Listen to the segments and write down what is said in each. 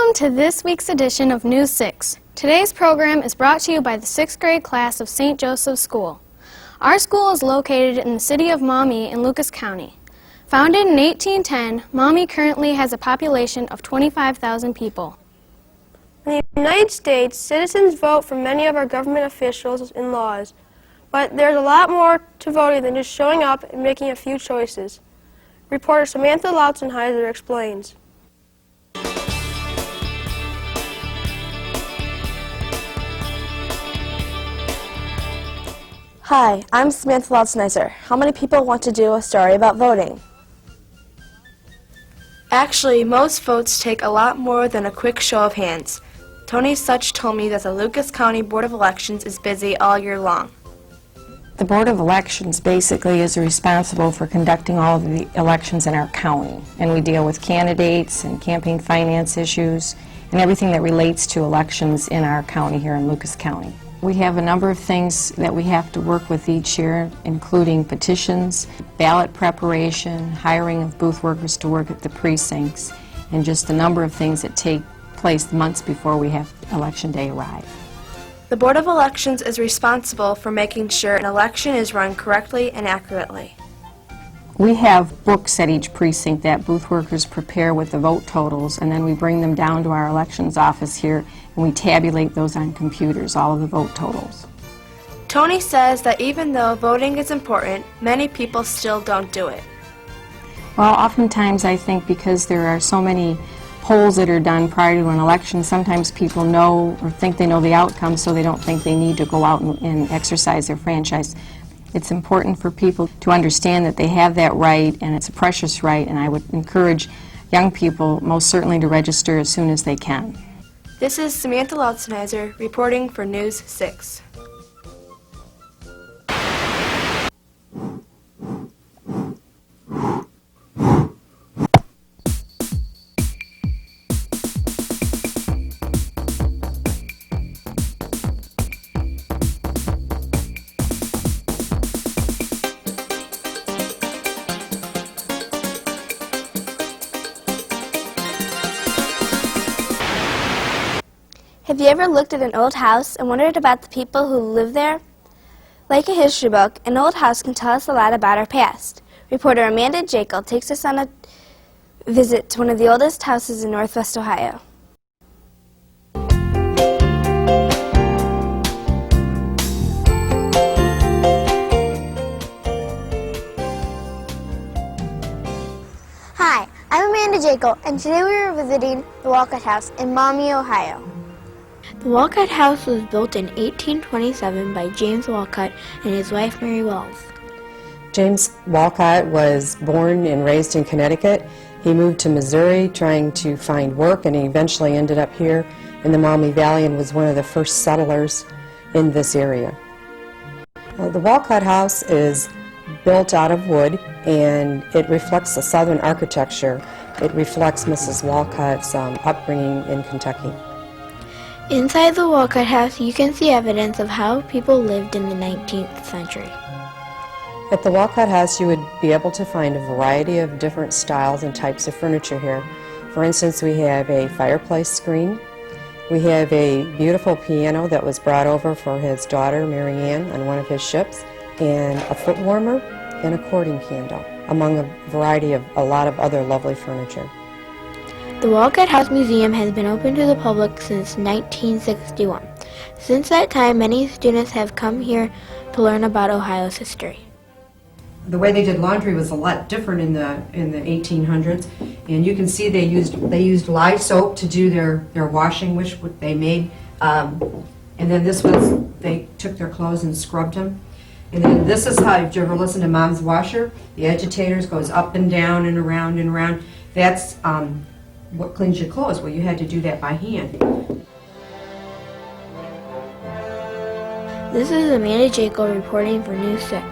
Welcome to this week's edition of News 6. Today's program is brought to you by the 6th grade class of St. Joseph's School. Our school is located in the city of Maumee in Lucas County. Founded in 1810, Maumee currently has a population of 25,000 people. In the United States, citizens vote for many of our government officials and laws, but there's a lot more to voting than just showing up and making a few choices. Reporter Samantha Lautzenheiser explains. Hi, I'm Samantha Lautzenheiser. How many people want to do a story about voting? Actually, most votes take a lot more than a quick show of hands. Tony Such told me that the Lucas County Board of Elections is busy all year long. The Board of Elections basically is responsible for conducting all of the elections in our county, and we deal with candidates and campaign finance issues and everything that relates to elections in our county here in Lucas County. We have a number of things that we have to work with each year, including petitions, ballot preparation, hiring of booth workers to work at the precincts, and just a number of things that take place months before we have Election Day arrive. The Board of Elections is responsible for making sure an election is run correctly and accurately. We have books at each precinct that booth workers prepare with the vote totals, and then we bring them down to our elections office here, and we tabulate those on computers, all of the vote totals. Tony says that even though voting is important, many people still don't do it. Well, oftentimes I think because there are so many polls that are done prior to an election, sometimes people know or think they know the outcome, so they don't think they need to go out and exercise their franchise. It's important for people to understand that they have that right, and it's a precious right, and I would encourage young people most certainly to register as soon as they can. This is Samantha Lautzenheiser reporting for News 6. Have you ever looked at an old house and wondered about the people who live there? Like a history book, an old house can tell us a lot about our past. Reporter Amanda Jekyll takes us on a visit to one of the oldest houses in Northwest Ohio. Hi, I'm Amanda Jekyll, and today we are visiting the Walcott House in Maumee, Ohio. The Walcott House was built in 1827 by James Walcott and his wife Mary Wells. James Walcott was born and raised in Connecticut. He moved to Missouri trying to find work, and he eventually ended up here in the Maumee Valley and was one of the first settlers in this area. The Walcott House is built out of wood, and it reflects the Southern architecture. It reflects Mrs. Walcott's upbringing in Kentucky. Inside the Walcott House, you can see evidence of how people lived in the 19th century. At the Walcott House, you would be able to find a variety of different styles and types of furniture here. For instance, we have a fireplace screen. We have a beautiful piano that was brought over for his daughter, Mary Ann, on one of his ships, and a foot warmer and a cording candle, among a variety of a lot of other lovely furniture. The Walcott House Museum has been open to the public since 1961. Since that time, many students have come here to learn about Ohio's history. The way they did laundry was a lot different in the 1800s, and you can see they used live soap to do their washing, which they made, and then this was, they took their clothes and scrubbed them. And then this is how, if you ever listen to Mom's washer, the agitators goes up and down and around and around. That's what cleans your clothes. Well, you had to do that by hand. This is Amanda Jekyll reporting for News 6.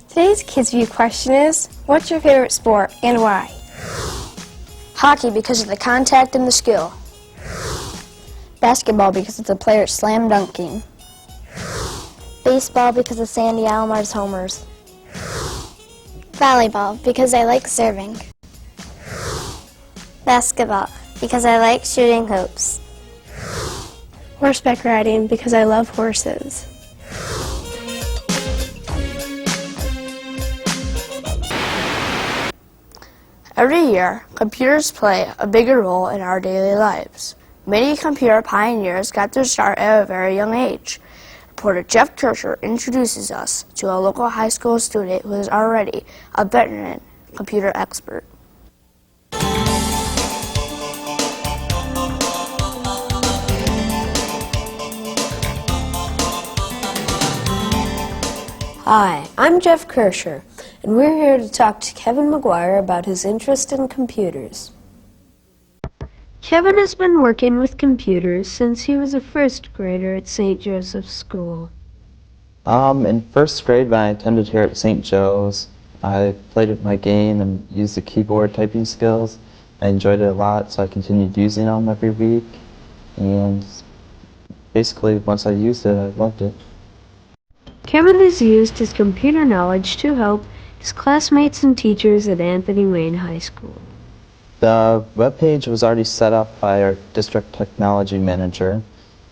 Today's Kids View question is, what's your favorite sport and why? Hockey because of the contact and the skill. Basketball because it's a player slam dunking. Baseball because of Sandy Almar's homers. Volleyball because I like serving. Basketball because I like shooting hoops. Horseback riding because I love horses. Every year, computers play a bigger role in our daily lives. Many computer pioneers got their start at a very young age. Reporter Jeff Kircher introduces us to a local high school student who is already a veteran computer expert. Hi, I'm Jeff Kircher, and we're here to talk to Kevin McGuire about his interest in computers. Kevin has been working with computers since he was a first grader at St. Joseph's School. In first grade, when I attended here at St. Joe's, I played with my game and used the keyboard typing skills. I enjoyed it a lot, so I continued using them every week. And basically, once I used it, I loved it. Kevin has used his computer knowledge to help his classmates and teachers at Anthony Wayne High School. The webpage was already set up by our district technology manager,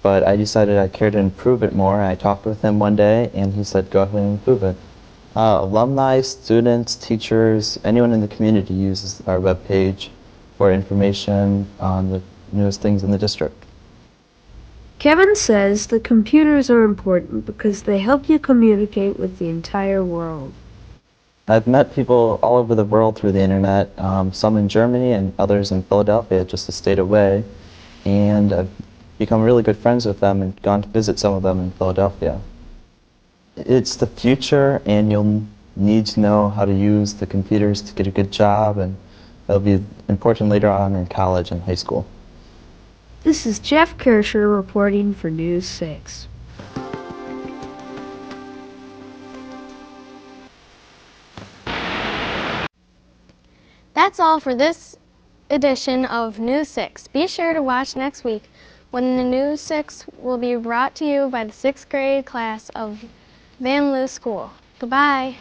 but I decided I cared to improve it more. I talked with him one day, and he said, go ahead and improve it. Alumni, students, teachers, anyone in the community uses our webpage for information on the newest things in the district. Kevin says the computers are important because they help you communicate with the entire world. I've met people all over the world through the internet, some in Germany and others in Philadelphia, just a state away, and I've become really good friends with them and gone to visit some of them in Philadelphia. It's the future, and you'll need to know how to use the computers to get a good job, and it'll be important later on in college and high school. This is Jeff Kircher reporting for News 6. That's all for this edition of News 6. Be sure to watch next week when the News 6 will be brought to you by the 6th grade class of Van Loo School. Goodbye.